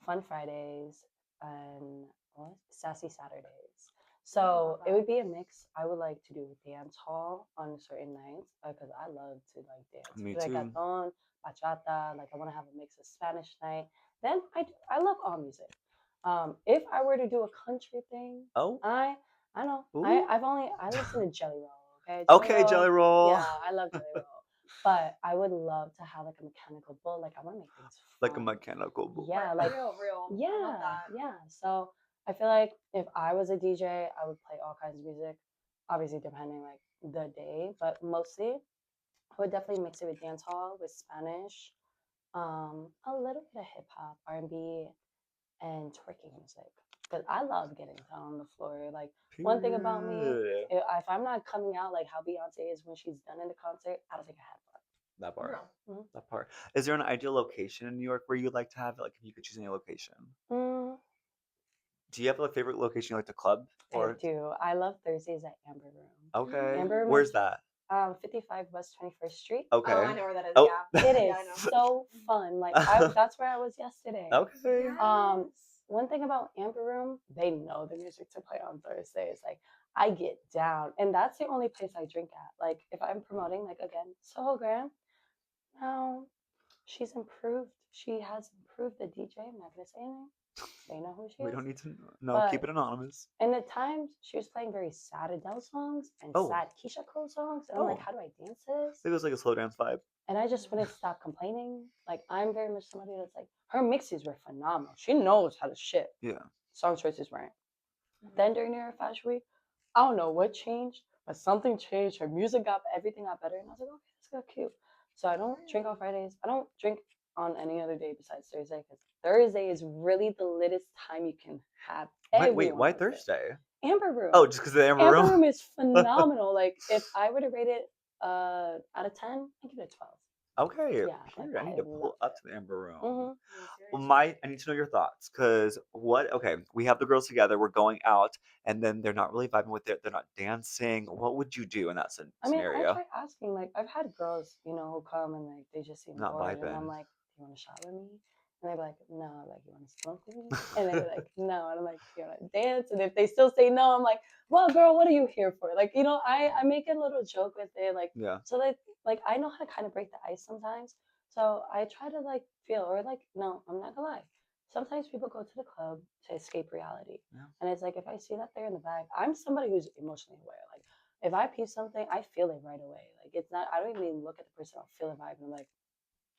Fun Fridays, and what? Sassy Saturdays. So it would be a mix. I would like to do dance hall on certain nights because I love to like dance. Me too. Reggaeton, bachata, like I want to have a mix of Spanish night. Then I love all music. If I were to do a country thing, Oh, I know ooh. I listen to Jelly Roll. Okay, Jelly Okay, Roll. Jelly Roll. Yeah, I love Jelly Roll. But I would love to have like a mechanical bull. Like I want to make things Like a fun. mechanical bull. Yeah, like Real. I love yeah, that. yeah. So I feel like if I was a DJ, I would play all kinds of music. Obviously, depending like the day, but mostly I would definitely mix it with dance hall, with Spanish, a little bit of hip hop, R&B, and twerking music. Because I love getting down on the floor. Like one thing about me, Period. if I'm not coming out like how Beyonce is when she's done in the concert, I don't think I had That part. Real. fun. That part. Is there an ideal location in New York where you'd like to have it? Like if you could choose any location. Mm, Do you have a favorite location you like to club? I Or do. I love Thursdays at Amber Room. okay. Amber Room Where's is that? 55 West 21st Street. Oh, Okay. I know where that is. Oh. Yeah. It Yeah, is I know. so fun. Like I that's where I was yesterday. Okay. One thing about Amber Room, they know the music to play on Thursdays. Like I get down, and that's the only place I drink at. Like if I'm promoting, like again, Soho Graham. Now she's improved. She has improved the DJ. I'm not gonna say anything. They know who she We is. don't need to know. No, keep But it anonymous. and at times she was playing very sad Adele songs and Oh. sad Keisha Cole songs, and I'm like, Oh. how do I dance this? It was like a slow dance vibe. And I just wouldn't stop complaining. Like I'm very much somebody that's like her mixes were phenomenal. She knows how to shit. Yeah. Song choices weren't. Then during her fashion week, I don't know what changed, but something changed. Her music got everything got better, and I was like, okay, this got cute. So I don't drink on Fridays. I don't drink on any other day besides Thursday because Thursday is really the littest time you can have. Wait, Everyone why loves it. Thursday? Amber Room. Oh, just because of the Amber Amber Room? Room is phenomenal. Like if I were to rate it out of 10, I give it a 12. Okay, Yeah, like period. I I need to love pull up it. to the Amber Room. Hmm. Well, I need to know your thoughts because what? Okay, we have the girls together. We're going out, and then they're not really vibing with it. They're not dancing. What would you do in that I mean, I scenario? try asking. Like, I've had girls, who come and like they just seem Not bored, and I'm vibing. like, "Do you want to shop with me?" And they're like, "No." Like, "You want to smoke with me?" And they're like, "No." And I'm like, "You want to dance?" And if they still say no, I'm like, "Well, girl, what are you here for?" Like, I make a little joke with it, like Yeah. so that like I know how to kind of break the ice sometimes. So I try to like feel or like no, I'm not gonna lie. Sometimes people go to the club to escape reality, Yeah. and it's like if I see that they're in the bag, I'm somebody who's emotionally aware. Like if I pee something, I feel it right away. Like it's not. I don't even look at the person. I'll feel the vibe, and I'm like,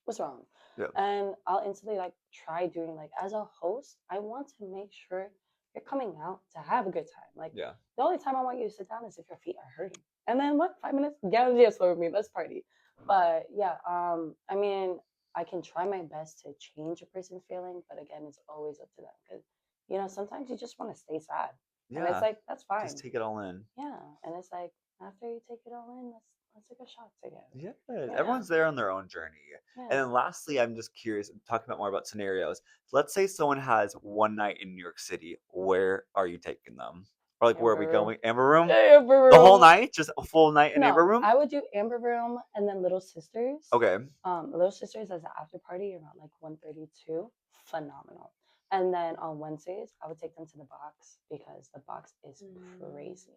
"What's wrong?" Yeah. And I'll instantly like try doing like as a host, I want to make sure you're coming out to have a good time. Like Yeah. the only time I want you to sit down is if your feet are hurting. And then what? 5 minutes? Get on the dance floor with me. Let's party. But yeah, I mean, I can try my best to change a person's feeling, but again, it's always up to them because sometimes you just want to stay sad, and it's Yeah. like that's Just fine. take it all in. Yeah, and it's like after you take it all in, let's take a shot together. Yeah. Yeah, Everyone's there on their own journey. And yeah. then lastly, I'm just curious, talking about more about scenarios. Let's say someone has one night in New York City. Where are you taking them? Or like, where are we Amber Room. going? Amber Room? Amber The whole Room. night? Just a full night in Amber No, Room? I would do Amber Room and then Little Sisters. Okay. Little Sisters as an after party around like 1:32. Phenomenal. And then on Wednesdays, I would take them to the box because the box is crazy.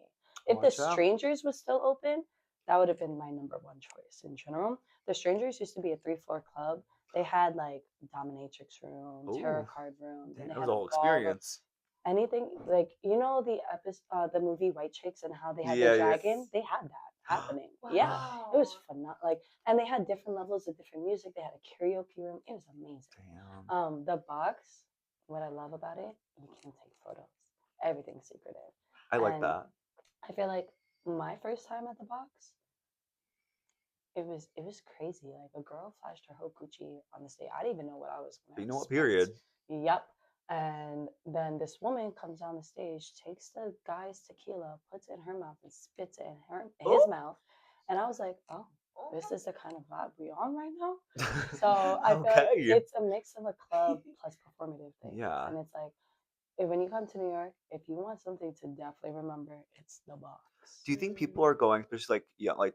If the Watch out. Strangers was still open, that would have been my number one choice in general. The Strangers used to be a 3-floor club. They had like dominatrix room, tarot Ooh. card rooms, and Damn, they that was had a a whole ballroom. experience. Anything like the movie White Chicks and how they had the Yeah, yeah. dragon, they had that happening. Yeah, it was Wow. fun. Like, and they had different levels of different music. They had a karaoke room. It was amazing. Damn. The box. What I love about it, you can't take photos. Everything's secretive, I like and that. I feel like my first time at the box, it was crazy. Like a girl flashed her whole Gucci on the stage. I didn't even know what I was But gonna you know what? expect. Period. Yep. And then this woman comes on the stage, takes the guy's tequila, puts it in her mouth, and spits it in his Oh. mouth. And I was like, oh, this is the kind of vibe we on right now. So I feel like Okay. it's a mix of a club plus performative thing. Yeah. And it's like, when you come to New York, if you want something to definitely remember, it's the box. Do you think people are going, especially like like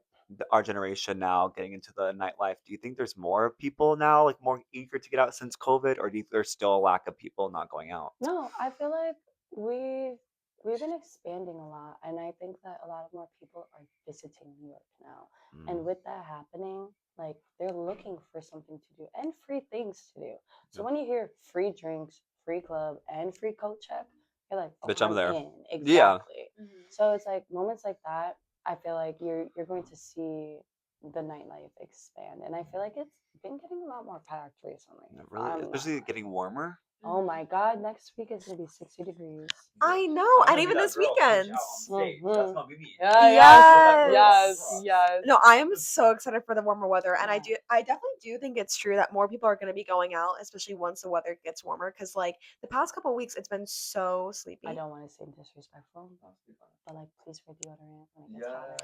our generation now getting into the nightlife? Do you think there's more people now, like more eager to get out since COVID, or do you think there's still a lack of people not going out? No, I feel like we've been expanding a lot, and I think that a lot of more people are visiting New York now. And Mm. with that happening, like they're looking for something to do and free things to do. So Yep. when you hear free drinks, free club, and free coat check, you're like, oh, Bitch, I'm I'm there. in. Yeah. Exactly. So it's like moments like that. I feel like you're going to see the nightlife expand, and I feel like it's been getting a lot more packed recently. Really, I'm not especially lying. getting warmer. Oh my God, next week is gonna be 60 degrees. I know, and even this weekend. Mhm. me. Yeah, Yes. yes. No, I am so excited for the warmer weather, and Yeah. I definitely do think it's true that more people are going to be going out, especially once the weather gets warmer. Because like the past couple weeks, it's been so sleepy. I don't want to seem disrespectful, but like, please wear deodorant when it gets hotter.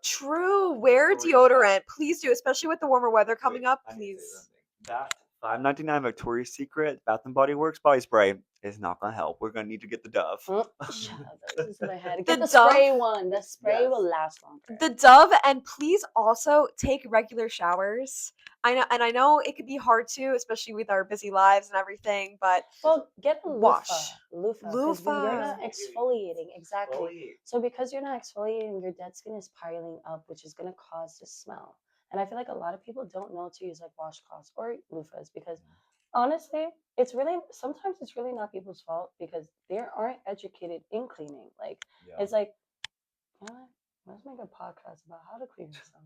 True, wear deodorant, please do, especially with the warmer weather coming up. Please. That $5.99 Victoria's Secret Bath and Body Works body spray is not gonna help. We're gonna need to get the Dove. Shut up, that was in my head. The Get the Dove- spray one. The spray will last longer. The Dove, and please also take regular showers. I know it could be hard to, especially with our busy lives and everything, but Well, get a wash. loofah, because you're not Loofah. exfoliating. Exactly. So because you're not exfoliating, your dead skin is piling up, which is going to cause the smell. And I feel like a lot of people don't know to use like washcloths or loofahs because honestly, it's really sometimes it's really not people's fault because they aren't educated in cleaning. Like it's like, you know what? Let's make a podcast about how to clean yourself.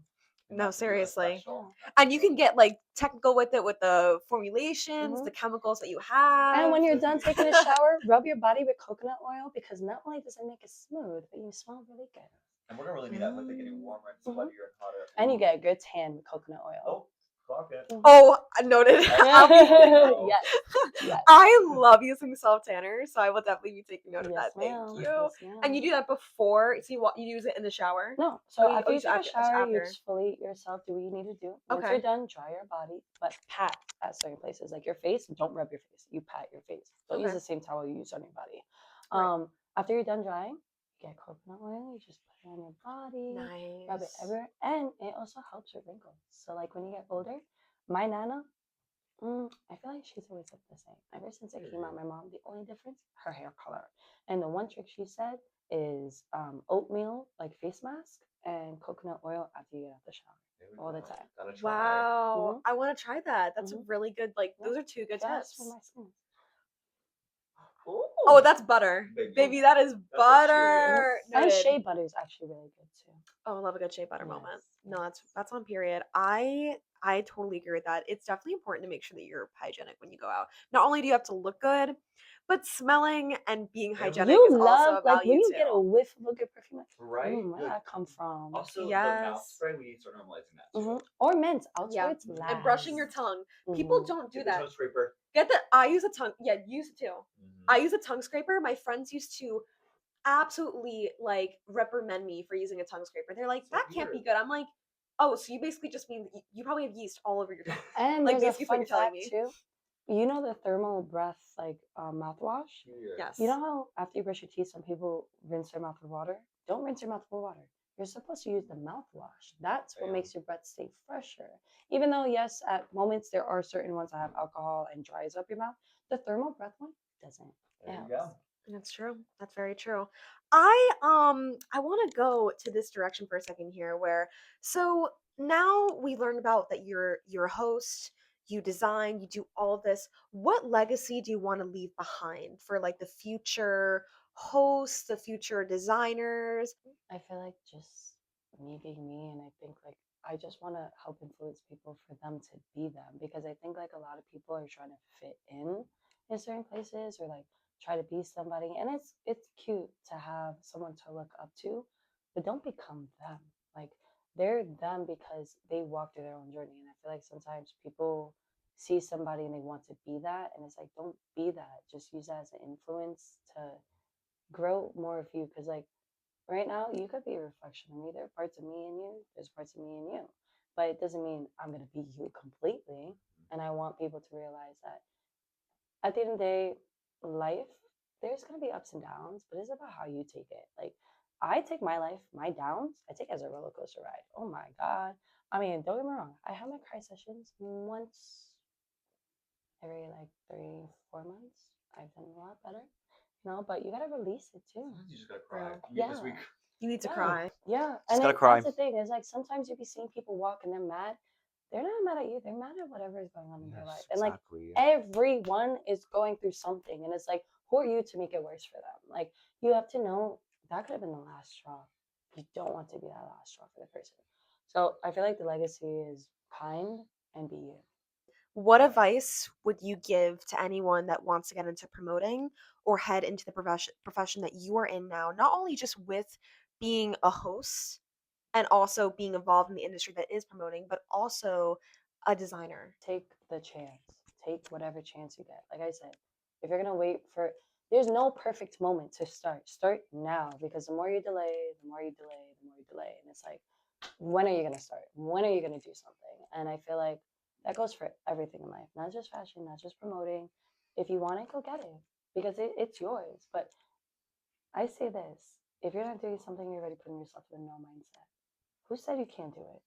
No, seriously. Yeah. And you can get like technical with it with the formulations, Mhm. the chemicals that you have. And when you're done taking a shower, rub your body with coconut oil because not only does it make it smooth, but you smell really good. And we're gonna really need that with it getting warmer and sweatier and hotter. And you get a good tan with coconut oil. Oh, clock it. Oh, noted. I'll be Yes. Yes. I love using self tanner, so I will definitely be taking note of Yes, that. Thank ma'am. you. Yes, ma'am. And you do that before, so you use it in the shower? No. So you- after you use it take a shower, you after. exfoliate yourself, do what you need to do. Once Okay. you're done, dry your body, but pat at certain places. Like your face, don't rub your face. You pat your face. Don't use Okay. the same towel you use on your body. Right. After you're done drying, you get coconut oil, you just put it on your body. Rub it Nice. everywhere. And it also helps with wrinkles. So like when you get older, my nana, I feel like she's always looked the same. Ever since I came out, my mom, the only difference, her hair color. And the one trick she said is oatmeal, like face mask, and coconut oil after you get out the shower all the time. Wow. Mhm. I want to try that. That's a Mhm. really good, like, Yeah. those are two good Just tips. for my skin. Oh, that's butter. Baby, that is butter. And Noted. shea butter is actually really good too. Oh, I love a good shea butter moment. Yes, No, yes. that's on period. I totally agree with that. It's definitely important to make sure that you're hygienic when you go out. Not only do you have to look good, but smelling and being hygienic You is also love a like value when you too. get a whiff of a good perfume, like, Right? where did that come from? Also, the mouth Yes. spray, we need to start normalizing that too. Mhm. Or mint. I'll Yeah. tell it's last. And brushing your tongue. People Mhm. don't do Get the that. tongue scraper. Get the I use a tongue. Yeah, use it too. I use a tongue scraper. My friends used to absolutely like reprimand me for using a tongue scraper. They're like, So that can't be weird. good. I'm like, oh, so you basically just mean that you probably have yeast all over your tongue. And Like, there's a basically what fun you're telling fact me. too. You know the thermal breath like mouthwash? Yes. You know how after you brush your teeth, some people rinse their mouth with water? Don't rinse your mouth with water. You're supposed to use the mouthwash. That's what makes your breath stay fresher. Even though, yes, at moments there are certain ones that have alcohol and dries up your mouth, the thermal breath one doesn't. There It you go. helps. That's true. That's very true. I want to go to this direction for a second here where so now we learned about that you're a host, you design, you do all of this. What legacy do you want to leave behind for like the future hosts, the future designers? I feel like just me being me, and I think like I just want to help influence people for them to be them because I think like a lot of people are trying to fit in certain places or like try to be somebody, and it's cute to have someone to look up to, but don't become them. Like they're them because they walk through their own journey, and I feel like sometimes people see somebody and they want to be that, and it's like, don't be that. Just use that as an influence to grow more of you. Because like right now, you could be a reflection of me. There are parts of me in you. There's parts of me in you, but it doesn't mean I'm gonna be you completely. And I want people to realize that at the end of the day, life, there's gonna be ups and downs, but it's about how you take it. Like I take my life, my downs, I take as a roller coaster ride. Oh my god. I mean, don't get me wrong. I have my cry sessions once every like 3, 4 months. I've done a lot better, but you gotta release it too. Sometimes you just gotta cry. Real. You need this Yeah. week. You need to Yeah, cry. yeah. Just And gotta then cry. that's the thing, is like sometimes you be seeing people walk and they're mad. They're not mad at you, they're mad at whatever is going on in their life. Yes, And like exactly. everyone is going through something. And it's like, who are you to make it worse for them? Like you have to know that could have been the last straw. You don't want to be that last straw for the person. So I feel like the legacy is kind and be you. What advice would you give to anyone that wants to get into promoting or head into the profession that you are in now? Not only just with being a host and also being involved in the industry that is promoting, but also a designer. Take the chance. Take whatever chance you get. Like I said, if you're gonna wait for, there's no perfect moment to start. Start now, because the more you delay, the more you delay, the more you delay. And it's like, when are you gonna start? When are you gonna do something? And I feel like that goes for everything in life, not just fashion, not just promoting. If you want it, go get it, because it's yours. But I say this: if you're not doing something, you're already putting yourself in a no mindset. Who said you can't do it?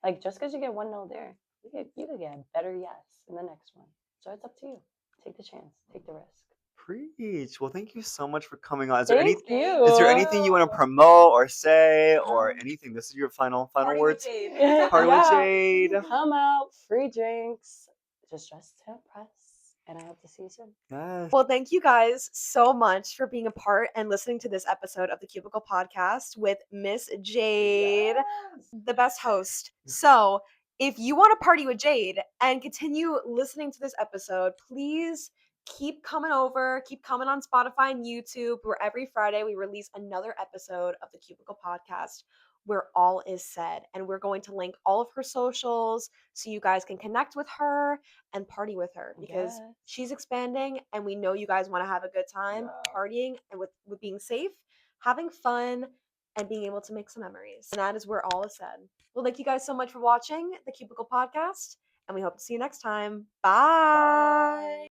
Like just because you get one no there, you could get a better yes in the next one. So it's up to you. Take the chance. Take the risk. Preach. Well, thank you so much for coming on. Thank Is there you. anything you want to promote or say or Um, anything? This is your final Party with words. Jade. Party with yeah, Jade. come out, free drinks, just dress to impress, and I hope to see you soon. Yes. Well, thank you guys so much for being a part and listening to this episode of the Cubicle Podcast with Miss Jade, Yes. the best host. So, if you want to party with Jade and continue listening to this episode, please keep coming over, keep coming on Spotify and YouTube, where every Friday we release another episode of the Cubicle Podcast where all is said. And we're going to link all of her socials so you guys can connect with her and party with her because Yes. she's expanding and we know you guys want to have a good time partying and with being safe, having fun, and being able to make some memories. And that is where all is said. Well, thank you guys so much for watching the Cubicle Podcast, and we hope to see you next time. Bye. Bye.